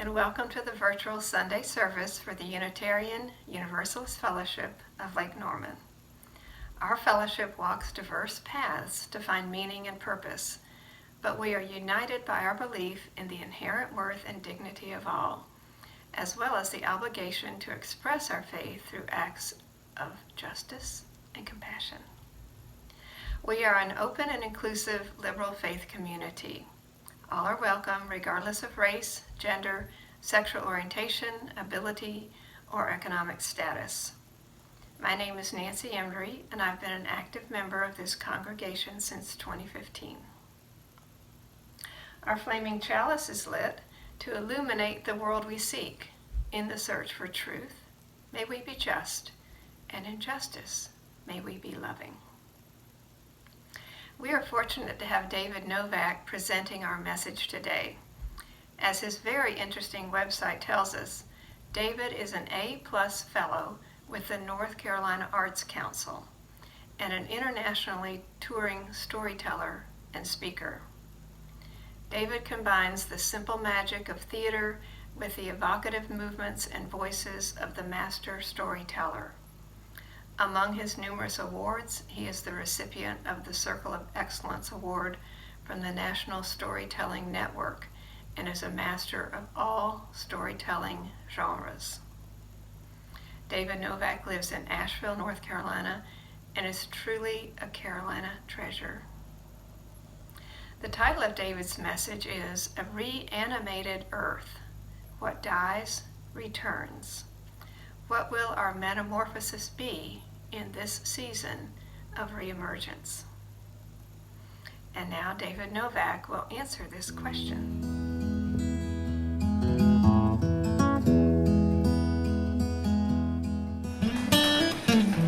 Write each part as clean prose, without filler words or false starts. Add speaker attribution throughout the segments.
Speaker 1: and welcome to the virtual Sunday service for the Unitarian Universalist Fellowship of Lake Norman. Our fellowship walks diverse paths to find meaning and purpose, but we are united by our belief in the inherent worth and dignity of all, as well as the obligation to express our faith through acts of justice and compassion. We are an open and inclusive liberal faith community. All are welcome regardless of race, gender, sexual orientation, ability, or economic status. My name is Nancy Embry, and I've been an active member of this congregation since 2015. Our flaming chalice is lit to illuminate the world we seek. In the search for truth, may we be just, and in justice, may we be loving. We are fortunate to have David Novak presenting our message today. As his very interesting website tells us, David is an A+ fellow with the North Carolina Arts Council and an internationally touring storyteller and speaker. David combines the simple magic of theater with the evocative movements and voices of the master storyteller. Among his numerous awards, he is the recipient of the Circle of Excellence Award from the National Storytelling Network and is a master of all storytelling genres. David Novak lives in Asheville, North Carolina, and is truly a Carolina treasure. The title of David's message is A Reanimated Earth. What dies, returns. What will our metamorphosis be in this season of re-emergence? And now David Novak will answer this question.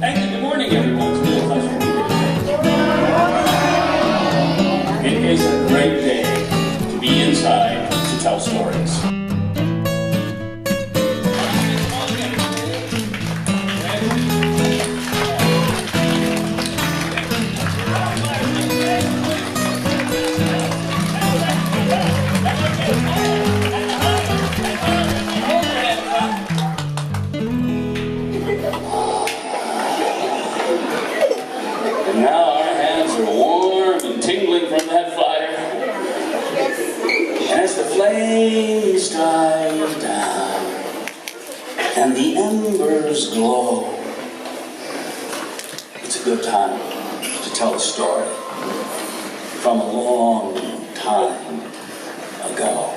Speaker 2: Thank you. Good morning, everyone. It's really a pleasure to be here. It is a great day to be inside to tell stories. Flames dive down and the embers glow. It's a good time to tell a story from a long time ago.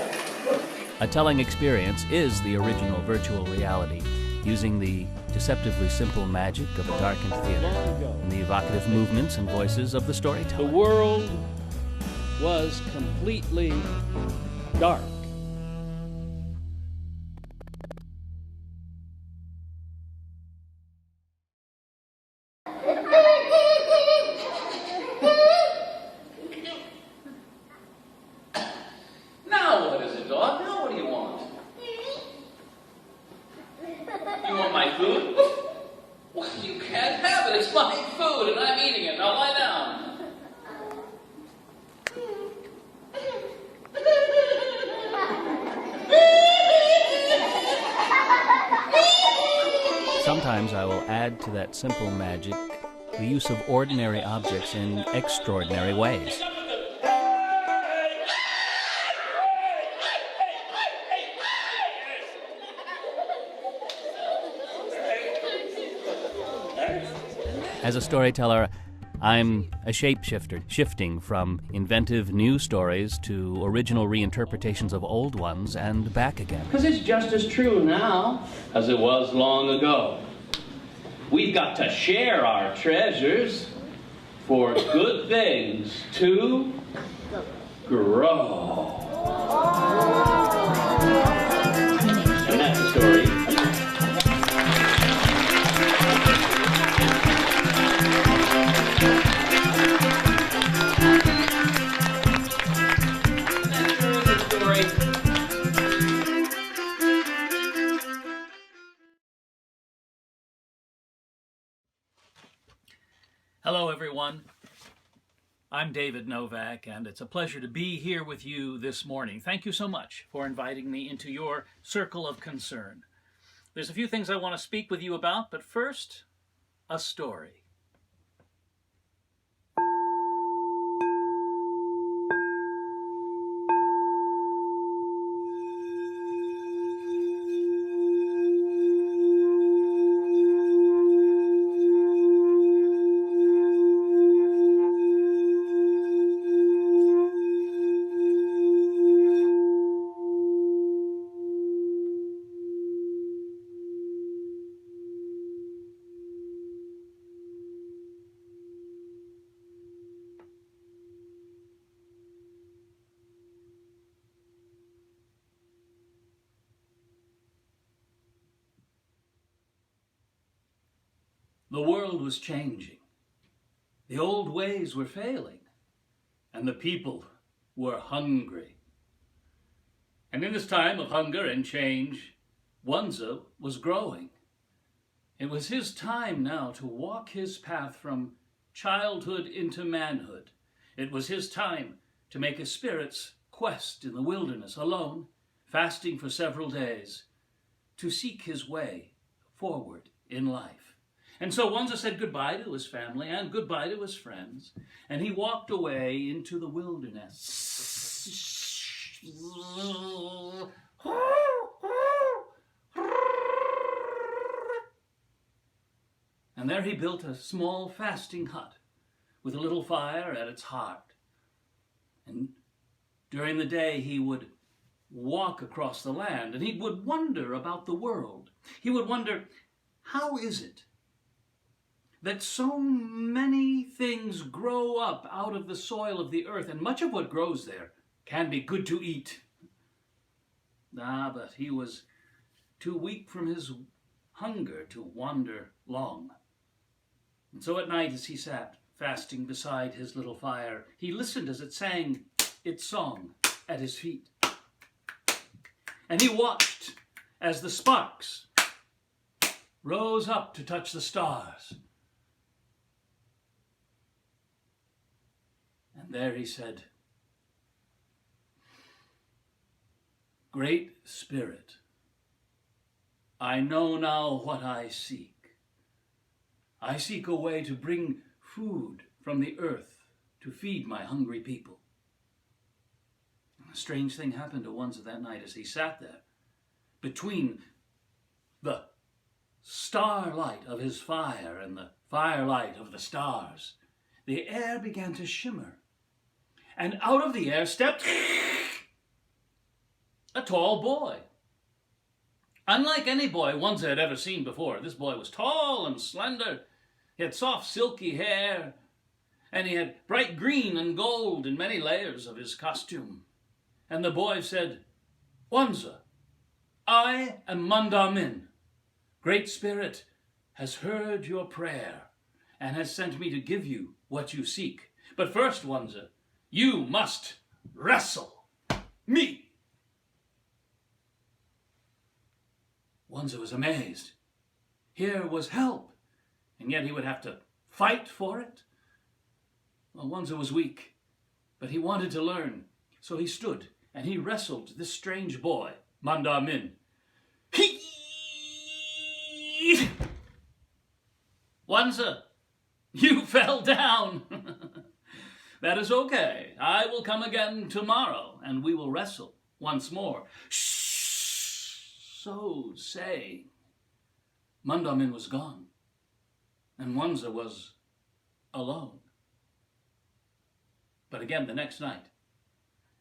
Speaker 3: A telling experience is the original virtual reality, using the deceptively simple magic of a darkened theater and the evocative movements and voices of the storyteller.
Speaker 4: The world was completely dark.
Speaker 2: Now what is it, dog? Now what do you want? You want my food? Well, you can't have it. It's my food and I'm eating it. Now lie down.
Speaker 3: Sometimes I will add to that simple magic the use of ordinary objects in extraordinary ways. As a storyteller, I'm a shapeshifter, shifting from inventive new stories to original reinterpretations of old ones and back again.
Speaker 4: Because it's just as true now as it was long ago. We've got to share our treasures for good things to grow. And that's the story.
Speaker 3: Hello, everyone. I'm David Novak, and it's a pleasure to be here with you this morning. Thank you so much for inviting me into your circle of concern. There's a few things I want to speak with you about, but first, a story. The world was changing. The old ways were failing, and the people were hungry. And in this time of hunger and change, Wanza was growing. It was his time now to walk his path from childhood into manhood. It was his time to make a spirit's quest in the wilderness alone, fasting for several days, to seek his way forward in life. And so Wanza said goodbye to his family and goodbye to his friends, and he walked away into the wilderness. And there he built a small fasting hut with a little fire at its heart. And during the day he would walk across the land, and he would wonder about the world. He would wonder, how is it that so many things grow up out of the soil of the earth, and much of what grows there can be good to eat? But he was too weak from his hunger to wander long. And so at night, as he sat fasting beside his little fire, he listened as it sang its song at his feet. And he watched as the sparks rose up to touch the stars. And there he said, "Great Spirit, I know now what I seek. I seek a way to bring food from the earth to feed my hungry people." A strange thing happened to Wanza that night as he sat there between the starlight of his fire and the firelight of the stars. The air began to shimmer, and out of the air stepped a tall boy. Unlike any boy Wanza had ever seen before, this boy was tall and slender. He had soft, silky hair, and he had bright green and gold in many layers of his costume. And the boy said, "Wanza, I am Mandamin. Great Spirit has heard your prayer and has sent me to give you what you seek. But first, Wanza, you must wrestle me." Wanza was amazed. Here was help, and yet he would have to fight for it. Well, Wanza was weak, but he wanted to learn. So he stood and he wrestled this strange boy, Mandamin. Wanza, you fell down. That is okay. I will come again tomorrow, and we will wrestle once more. So saying, Mandamin was gone, and Wanza was alone. But again the next night,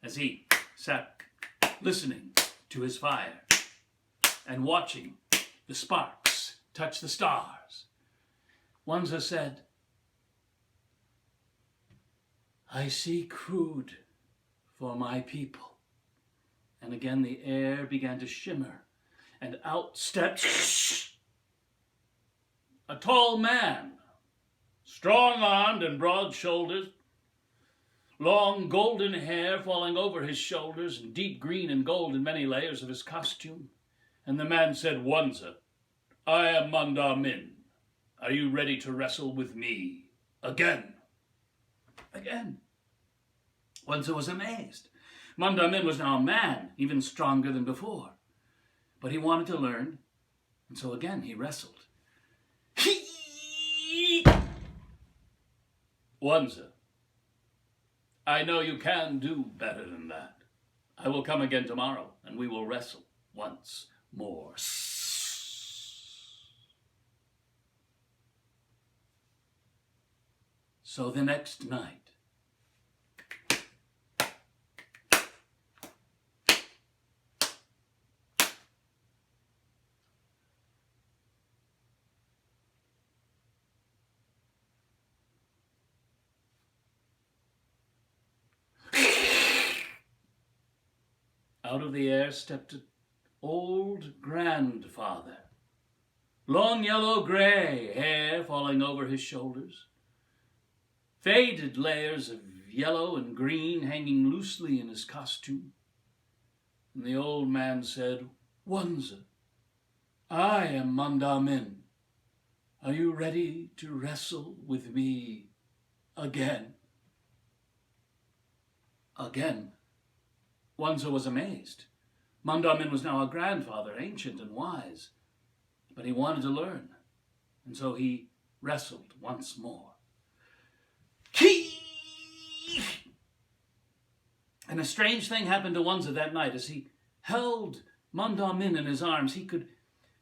Speaker 3: as he sat listening to his fire and watching the sparks touch the stars, Wanza said, "I seek food for my people." And again the air began to shimmer, and out stepped a tall man, strong-armed and broad-shouldered, long golden hair falling over his shoulders, and deep green and gold in many layers of his costume. And the man said, "Wanza, I am Mandamin. Are you ready to wrestle with me again?" again. Wanza was amazed. Mondamin was now a man, even stronger than before. But he wanted to learn, and so again he wrestled. Wanza, I know you can do better than that. I will come again tomorrow, and we will wrestle once more. So the next night, out of the air stepped an old grandfather. Long yellow-gray hair falling over his shoulders. Faded layers of yellow and green hanging loosely in his costume. And the old man said, Wanza, I am Mondamin. Are you ready to wrestle with me again? Again. Wanza was amazed. Mondamin was now a grandfather, ancient and wise. But he wanted to learn, and so he wrestled once more. And a strange thing happened to Wanza that night. As he held Mondamin in his arms, he could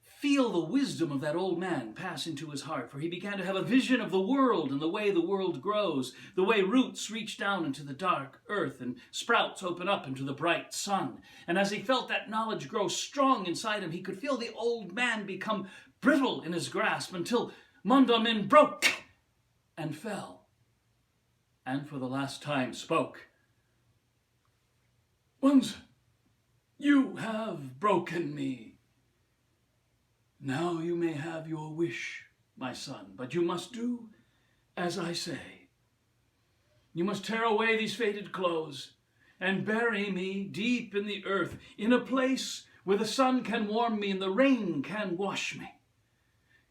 Speaker 3: feel the wisdom of that old man pass into his heart, for he began to have a vision of the world and the way the world grows, the way roots reach down into the dark earth and sprouts open up into the bright sun. And as he felt that knowledge grow strong inside him, he could feel the old man become brittle in his grasp until Mondamin broke and fell, and for the last time spoke. Wanza, you have broken me. Now you may have your wish, my son, but you must do as I say. You must tear away these faded clothes and bury me deep in the earth, in a place where the sun can warm me and the rain can wash me.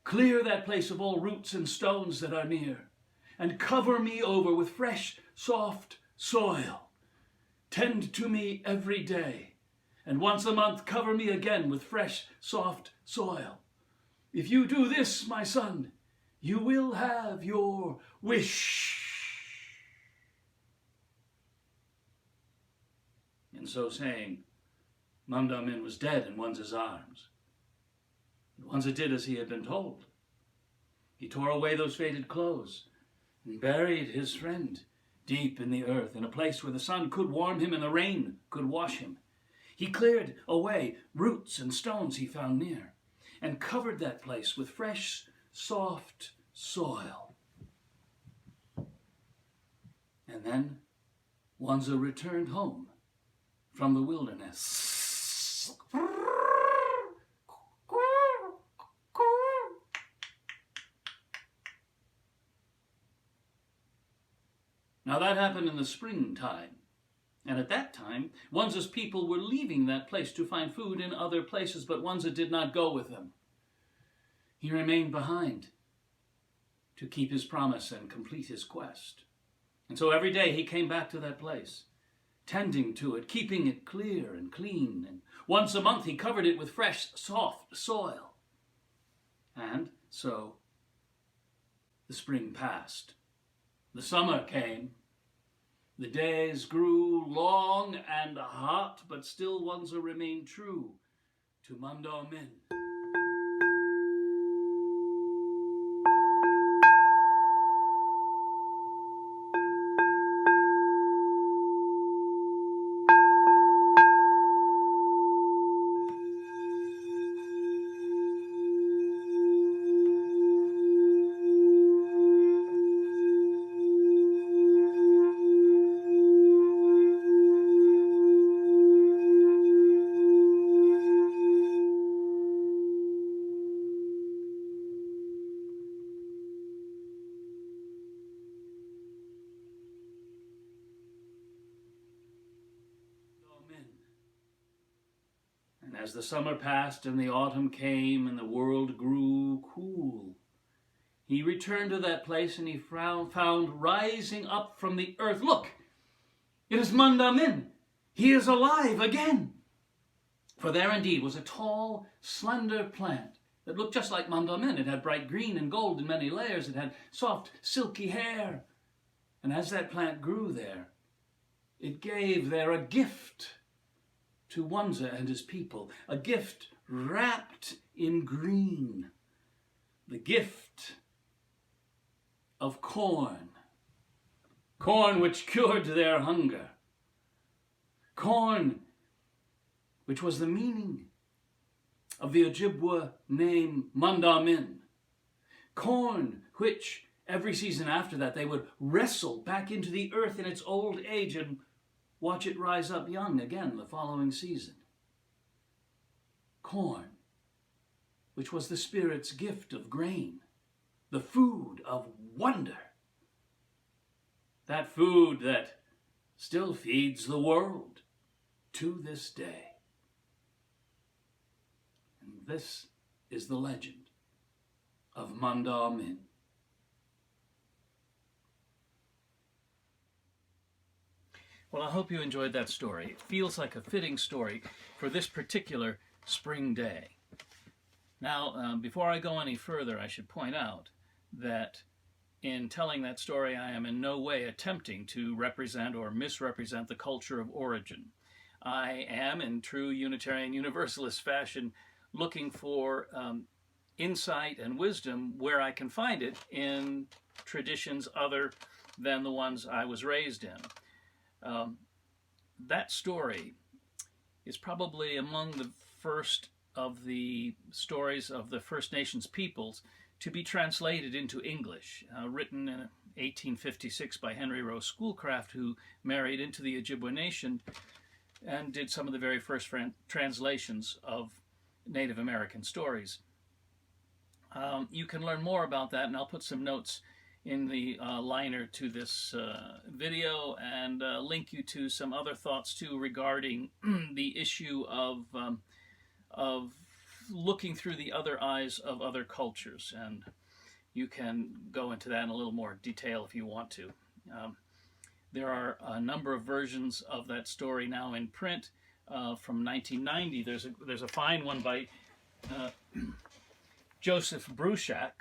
Speaker 3: Clear that place of all roots and stones that are near, and cover me over with fresh, soft soil. Tend to me every day, and once a month cover me again with fresh, soft soil. If you do this, my son, you will have your wish. And so saying, Mondamin was dead in Wanza's arms. And Wanza did as he had been told. He tore away those faded clothes and buried his friend deep in the earth, in a place where the sun could warm him and the rain could wash him. He cleared away roots and stones he found near, and covered that place with fresh, soft soil. And then Wanza returned home from the wilderness. Now that happened in the springtime. And at that time, Wanza's people were leaving that place to find food in other places, but Wanza did not go with them. He remained behind to keep his promise and complete his quest. And so every day he came back to that place, tending to it, keeping it clear and clean. And once a month he covered it with fresh, soft soil. And so the spring passed. The summer came. The days grew long and hot, but still Wanza remained true to Mondamin. And as the summer passed and the autumn came and the world grew cool, he returned to that place and he found rising up from the earth, look, it is Mandamin. He is alive again. For there indeed was a tall, slender plant that looked just like Mandamin. It had bright green and gold in many layers. It had soft, silky hair. And as that plant grew there, it gave there a gift to Wanza and his people, a gift wrapped in green, the gift of corn, corn which cured their hunger, corn which was the meaning of the Ojibwa name Mandamin, corn which every season after that they would wrestle back into the earth in its old age and watch it rise up young again the following season. Corn, which was the Spirit's gift of grain, the food of wonder. That food that still feeds the world to this day. And this is the legend of Mandamin. Well, I hope you enjoyed that story. It feels like a fitting story for this particular spring day. Now, before I go any further, I should point out that in telling that story, I am in no way attempting to represent or misrepresent the culture of origin. I am, in true Unitarian Universalist fashion, looking for insight and wisdom where I can find it in traditions other than the ones I was raised in. That story is probably among the first of the stories of the First Nations peoples to be translated into English, written in 1856 by Henry Rowe Schoolcraft, who married into the Ojibwa nation and did some of the very first translations of Native American stories. You can learn more about that, and I'll put some notes in the liner to this video and link you to some other thoughts too regarding the issue of looking through the other eyes of other cultures, and you can go into that in a little more detail if you want to. There are a number of versions of that story now in print from 1990. There's a fine one by Joseph Bruchac,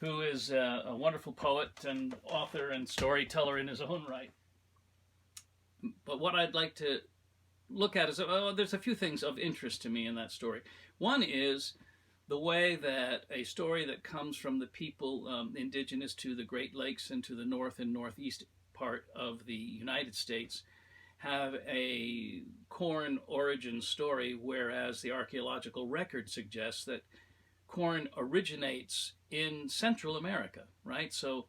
Speaker 3: who is a wonderful poet and author and storyteller in his own right. But what I'd like to look at is, there's a few things of interest to me in that story. One is the way that a story that comes from the people indigenous to the Great Lakes and to the north and northeast part of the United States have a corn origin story, whereas the archaeological record suggests that corn originates in Central America, right? So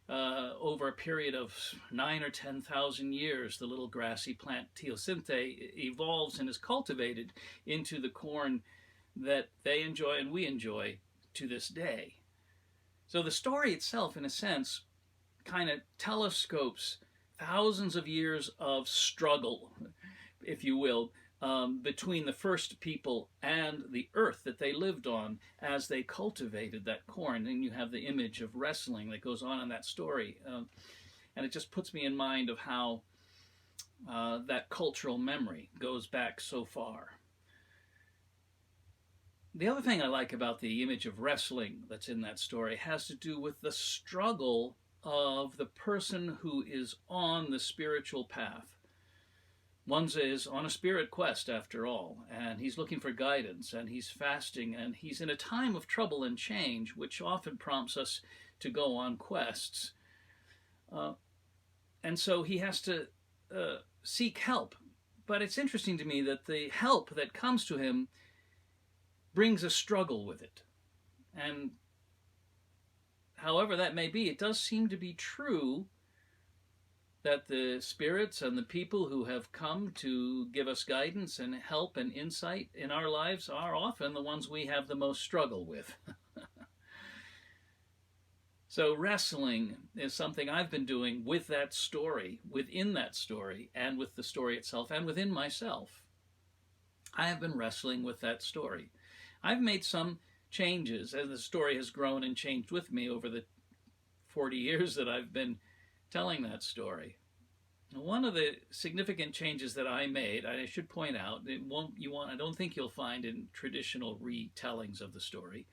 Speaker 3: over a period of 9,000 or 10,000 years, the little grassy plant teosinte evolves and is cultivated into the corn that they enjoy and we enjoy to this day. So the story itself, in a sense, kind of telescopes thousands of years of struggle, if you will, between the first people and the earth that they lived on as they cultivated that corn. And you have the image of wrestling that goes on in that story. And it just puts me in mind of how that cultural memory goes back so far. The other thing I like about the image of wrestling that's in that story has to do with the struggle of the person who is on the spiritual path. Wanza is on a spirit quest, after all, and he's looking for guidance, and he's fasting, and he's in a time of trouble and change, which often prompts us to go on quests. And so he has to seek help. But it's interesting to me that the help that comes to him brings a struggle with it. And however that may be, it does seem to be true that the spirits and the people who have come to give us guidance and help and insight in our lives are often the ones we have the most struggle with. So wrestling is something I've been doing with that story, within that story, and with the story itself, and within myself. I have been wrestling with that story. I've made some changes as the story has grown and changed with me over the 40 years that I've been telling that story. One of the significant changes that I made, I should point out, I don't think you'll find in traditional retellings of the story,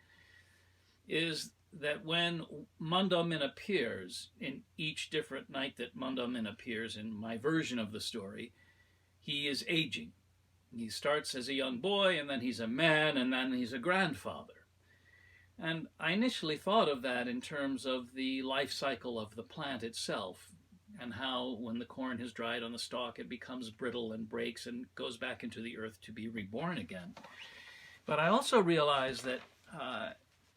Speaker 3: is that when Mondamin appears, in each different night that Mondamin appears in my version of the story, he is aging. He starts as a young boy, and then he's a man, and then he's a grandfather. And I initially thought of that in terms of the life cycle of the plant itself, and how when the corn has dried on the stalk, it becomes brittle and breaks and goes back into the earth to be reborn again. But I also realized that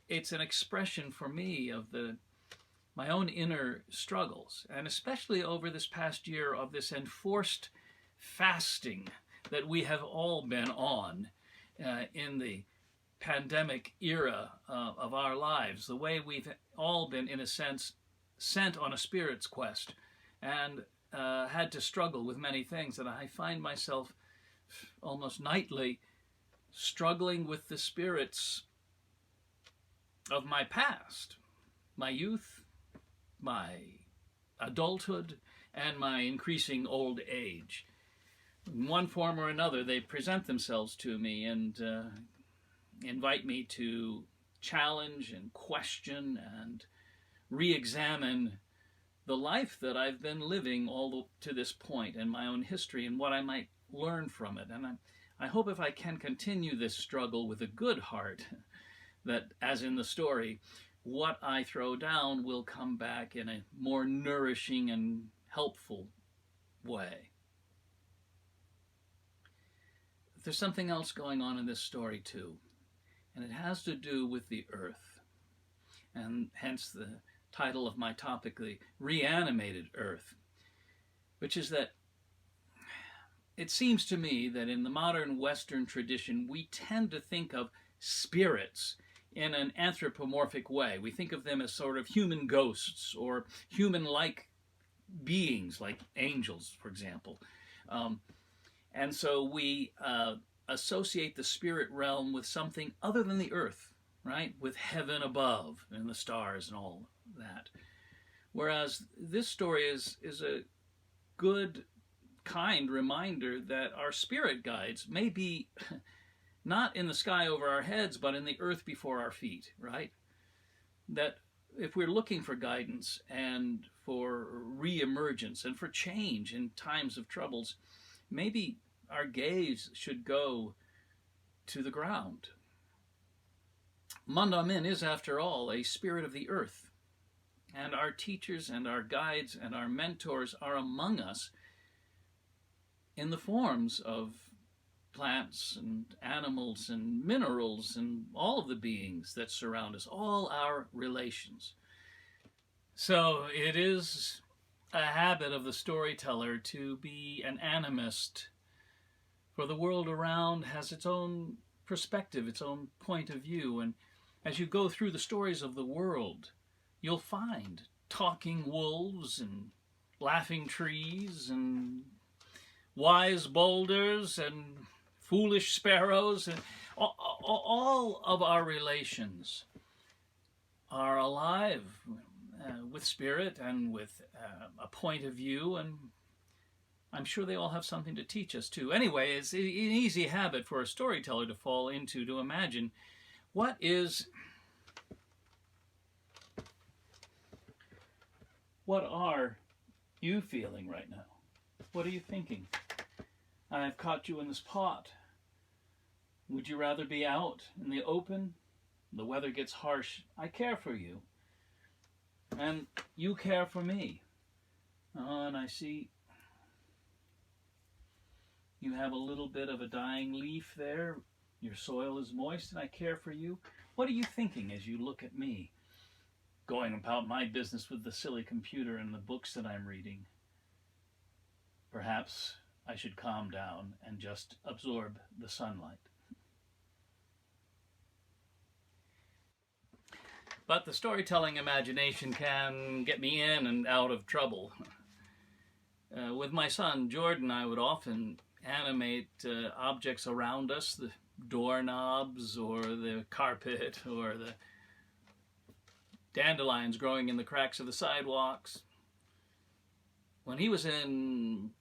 Speaker 3: it's an expression for me of my own inner struggles, and especially over this past year of this enforced fasting that we have all been on in the pandemic era of our lives, the way we've all been, in a sense, sent on a spirit's quest and had to struggle with many things. And I find myself almost nightly struggling with the spirits of my past, my youth, my adulthood, and my increasing old age. In one form or another, they present themselves to me and invite me to challenge and question and re-examine the life that I've been living all to this point and my own history and what I might learn from it. And I hope if I can continue this struggle with a good heart, that, as in the story, what I throw down will come back in a more nourishing and helpful way. There's something else going on in this story too, and it has to do with the earth, and hence the title of my topic, the reanimated earth, which is that it seems to me that in the modern Western tradition, we tend to think of spirits in an anthropomorphic way. We think of them as sort of human ghosts or human-like beings, like angels, for example. And so we associate the spirit realm with something other than the earth, right? With heaven above and the stars and all that. Whereas this story is a good, kind reminder that our spirit guides may be not in the sky over our heads, but in the earth before our feet, right? That if we're looking for guidance and for re-emergence and for change in times of troubles, maybe our gaze should go to the ground. Mondamin is, after all, a spirit of the earth, and our teachers and our guides and our mentors are among us in the forms of plants and animals and minerals and all of the beings that surround us, all our relations. So it is a habit of the storyteller to be an animist, for the world around has its own perspective, its own point of view, and as you go through the stories of the world, you'll find talking wolves and laughing trees and wise boulders and foolish sparrows, and all of our relations are alive with spirit and with a point of view, and I'm sure they all have something to teach us too. Anyway, it's an easy habit for a storyteller to fall into, to imagine what are you feeling right now? What are you thinking? I've caught you in this pot. Would you rather be out in the open? The weather gets harsh. I care for you. And you care for me. Oh, and I see you have a little bit of a dying leaf there. Your soil is moist, and I care for you. What are you thinking as you look at me, going about my business with the silly computer and the books that I'm reading? Perhaps I should calm down and just absorb the sunlight. But the storytelling imagination can get me in and out of trouble. With my son Jordan, I would often animate objects around us, the doorknobs or the carpet or the dandelions growing in the cracks of the sidewalks. When he was in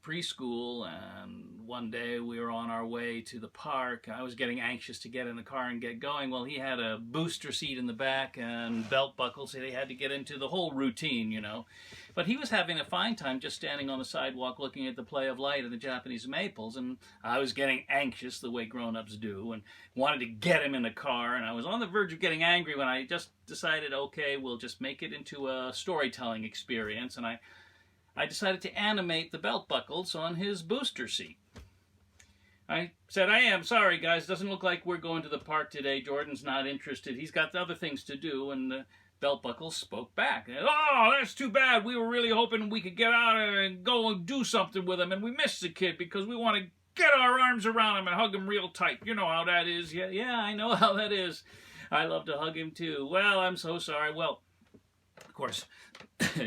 Speaker 3: preschool and one day we were on our way to the park, I was getting anxious to get in the car and get going. Well, he had a booster seat in the back and belt buckles, so they had to get into the whole routine, you know. But he was having a fine time just standing on the sidewalk looking at the play of light and the Japanese maples, and I was getting anxious the way grown-ups do and wanted to get him in the car, and I was on the verge of getting angry when I just decided, okay, we'll just make it into a storytelling experience, and I decided to animate the belt buckles on his booster seat. I said, I am sorry, guys. Doesn't look like we're going to the park today. Jordan's not interested. He's got other things to do. And the belt buckles spoke back. Oh, that's too bad. We were really hoping we could get out and go and do something with him. And we missed the kid because we want to get our arms around him and hug him real tight. You know how that is. Yeah, I know how that is. I love to hug him too. Well, I'm so sorry. Well, of course,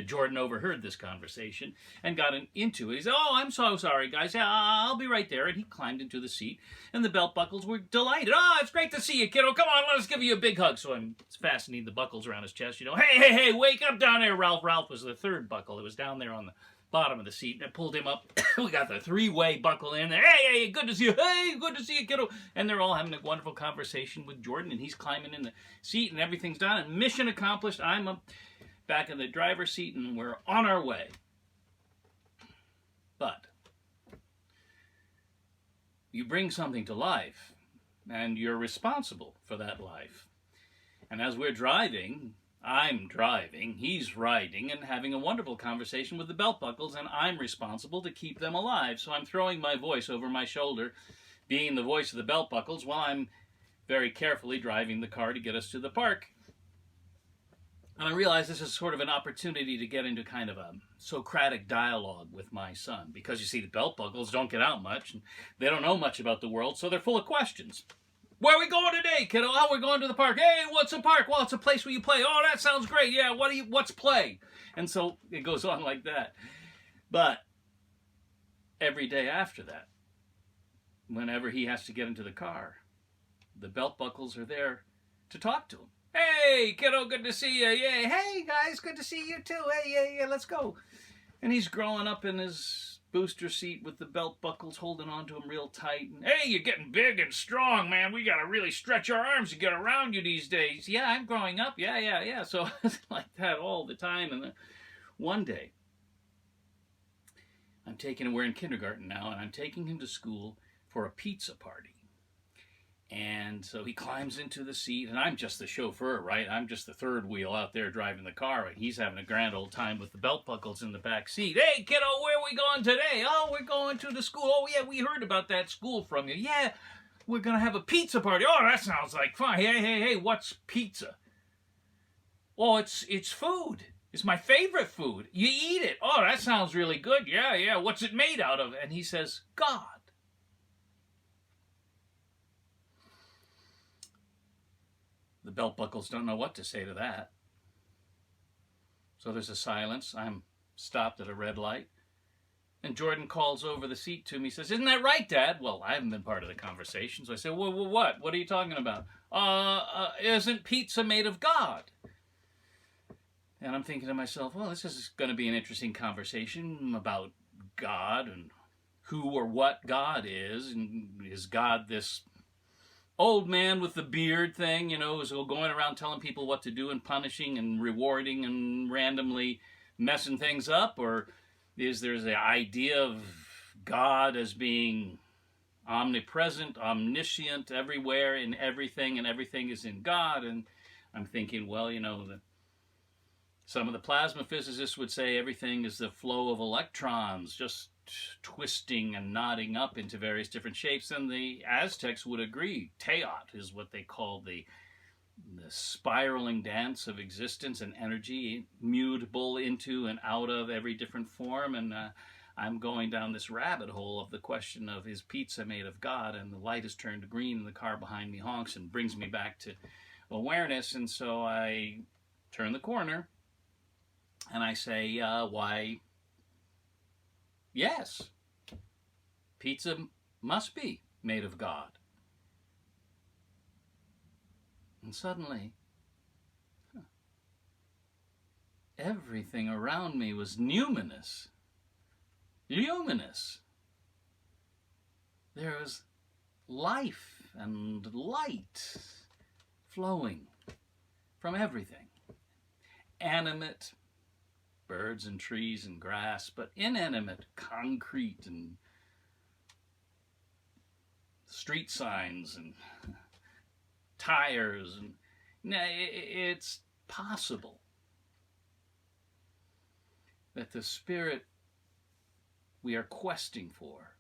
Speaker 3: Jordan overheard this conversation and got into it. He said, oh, I'm so sorry, guys. Yeah, I'll be right there. And he climbed into the seat, and the belt buckles were delighted. Oh, it's great to see you, kiddo. Come on, let us give you a big hug. So I'm fastening the buckles around his chest. You know, hey, wake up down there, Ralph. Ralph was the third buckle. It was down there on the bottom of the seat, and I pulled him up. We got the three-way buckle in there. Hey, good to see you. Hey, good to see you, kiddo. And they're all having a wonderful conversation with Jordan, and he's climbing in the seat, and everything's done. And mission accomplished. I'm back in the driver's seat, and we're on our way. But you bring something to life, and you're responsible for that life. And as we're driving, I'm driving, he's riding, and having a wonderful conversation with the belt buckles, and I'm responsible to keep them alive. So I'm throwing my voice over my shoulder, being the voice of the belt buckles, while I'm very carefully driving the car to get us to the park. And I realize this is sort of an opportunity to get into kind of a Socratic dialogue with my son. Because you see, the belt buckles don't get out much, and they don't know much about the world, so they're full of questions. Where are we going today, kiddo? Oh, we're going to the park. Hey, what's a park? Well, it's a place where you play. Oh, that sounds great. Yeah, what's play? And so it goes on like that. But every day after that, whenever he has to get into the car, the belt buckles are there to talk to him. Hey, kiddo, good to see you. Yay. Hey, guys, good to see you too. Hey, yeah, let's go. And he's growing up in his booster seat with the belt buckles holding on to him real tight. And, hey, you're getting big and strong, man. We got to really stretch our arms to get around you these days. Yeah, I'm growing up. Yeah. So it's like that all the time. And then one day, we're in kindergarten now, and I'm taking him to school for a pizza party. And so he climbs into the seat, and I'm just the chauffeur, right? I'm just the third wheel out there driving the car, and he's having a grand old time with the belt buckles in the back seat. Hey, kiddo, where are we going today? Oh, we're going to the school. Oh, yeah, we heard about that school from you. Yeah, we're going to have a pizza party. Oh, that sounds like fun. Hey, what's pizza? Oh, it's food. It's my favorite food. You eat it. Oh, that sounds really good. Yeah. What's it made out of? And he says, God. The belt buckles don't know what to say to that. So there's a silence. I'm stopped at a red light. And Jordan calls over the seat to me. He says, isn't that right, Dad? Well, I haven't been part of the conversation. So I said, well, what? What are you talking about? Isn't pizza made of God? And I'm thinking to myself, well, this is going to be an interesting conversation about God and who or what God is. And is God this old man with the beard thing, you know, who's going around telling people what to do and punishing and rewarding and randomly messing things up? Or is there the idea of God as being omnipresent, omniscient, everywhere, in everything, and everything is in God? And I'm thinking, well, you know, some of the plasma physicists would say everything is the flow of electrons, just twisting and knotting up into various different shapes. And the Aztecs would agree. Teot is what they call the spiraling dance of existence and energy, mutable into and out of every different form. And I'm going down this rabbit hole of the question of, is pizza made of God? And the light is turned green and the car behind me honks and brings me back to awareness. And so I turn the corner and I say, why, yes, pizza must be made of God. And suddenly, everything around me was numinous. Luminous. There was life and light flowing from everything. Animate, birds and trees and grass, but inanimate, concrete and street signs and tires. And it's possible that the spirit we are questing for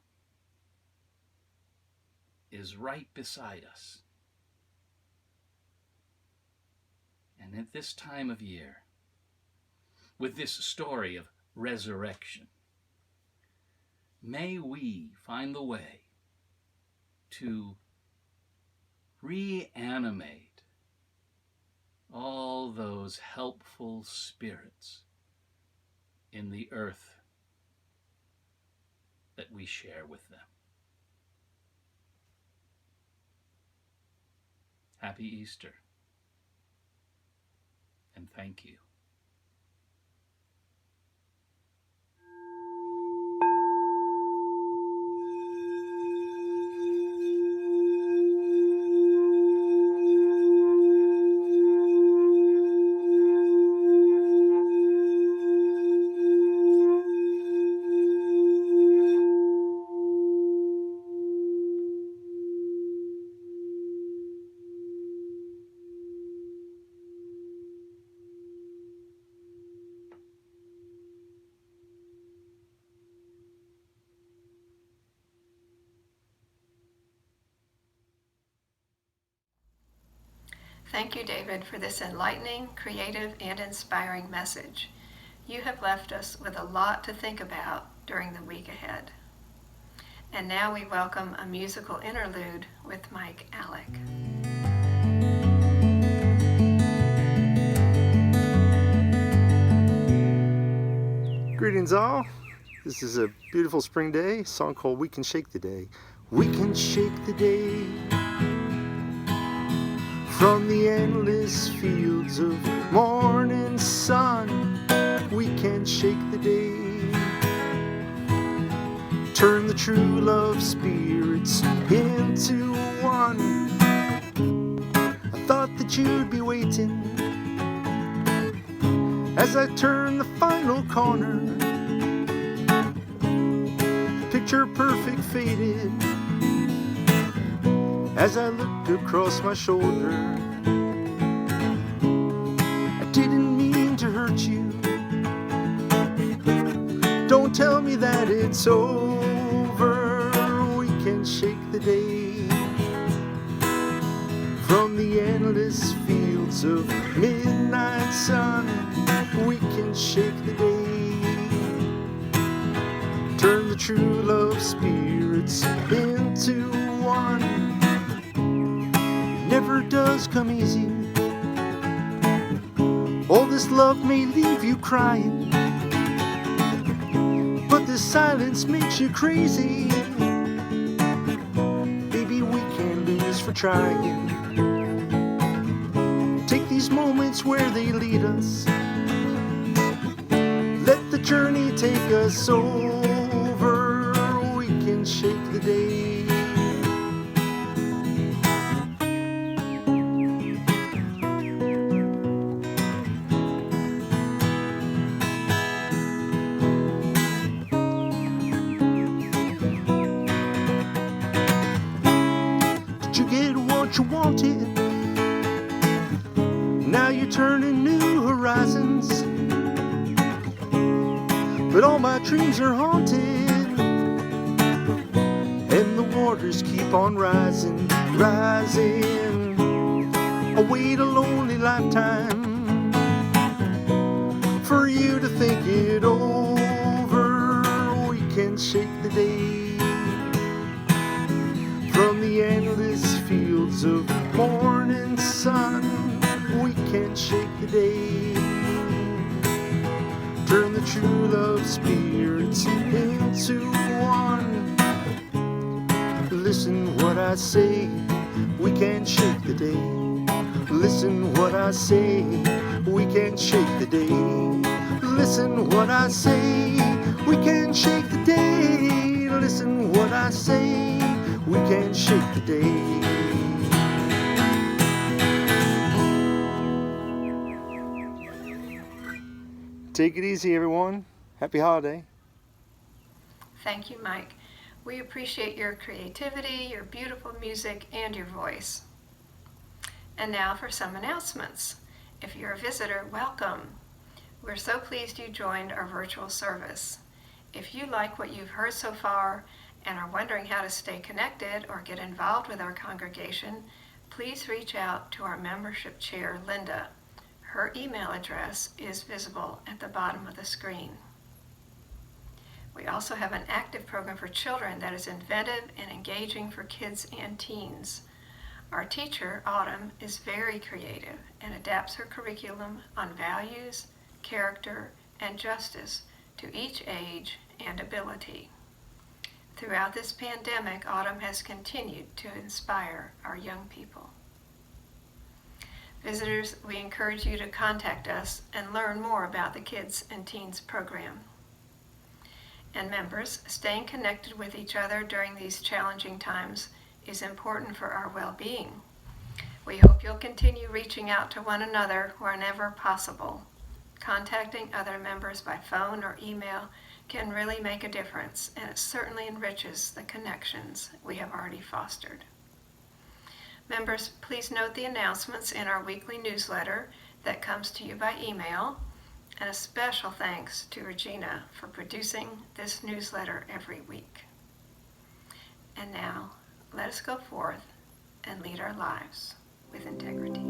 Speaker 3: is right beside us. And at this time of year, with this story of resurrection, may we find the way to reanimate all those helpful spirits in the earth that we share with them. Happy Easter, and thank you.
Speaker 1: Thank you, David, for this enlightening, creative, and inspiring message. You have left us with a lot to think about during the week ahead. And now we welcome a musical interlude with Mike Alec.
Speaker 5: Greetings all. This is a beautiful spring day, a song called We Can Shake the Day. We can shake the day from the endless fields of morning sun. We can shake the day, turn the true love spirits into one. I thought that you'd be waiting as I turn the final corner. Picture perfect faded as I looked across my shoulder. I didn't mean to hurt you. Don't tell me that it's over. We can shake the day from the endless fields of midnight sun. We can shake the day, turn the true love spirits into one. Never does come easy. All this love may leave you crying, but this silence makes you crazy. Baby, we can't lose for trying. Take these moments where they lead us. Let the journey take us over. We can shake the day. Did you get what you wanted? Now you're turning new horizons. But all my dreams are haunted, and the waters keep on rising, rising. I'll wait a lonely lifetime for you to think it over. We can shake the day from the endless fields of morning sun. We can shake the day, turn the true love spirits into one. Listen what I say, we can shake the day. Listen what I say, we can shake the day. Listen what I say, we can shake the day. Listen what I say, we can shake the day. Take it easy, everyone. Happy holiday.
Speaker 1: Thank you, Mike. We appreciate your creativity, your beautiful music, and your voice. And now for some announcements. If you're a visitor, welcome. We're so pleased you joined our virtual service. If you like what you've heard so far and are wondering how to stay connected or get involved with our congregation, please reach out to our membership chair, Linda. Her email address is visible at the bottom of the screen. We also have an active program for children that is inventive and engaging for kids and teens. Our teacher, Autumn, is very creative and adapts her curriculum on values, character, and justice to each age and ability. Throughout this pandemic, Autumn has continued to inspire our young people. Visitors, we encourage you to contact us and learn more about the Kids and Teens program. And members, staying connected with each other during these challenging times is important for our well-being. We hope you'll continue reaching out to one another whenever possible. Contacting other members by phone or email can really make a difference, and it certainly enriches the connections we have already fostered. Members, please note the announcements in our weekly newsletter that comes to you by email, and a special thanks to Regina for producing this newsletter every week. And now, let us go forth and lead our lives with integrity.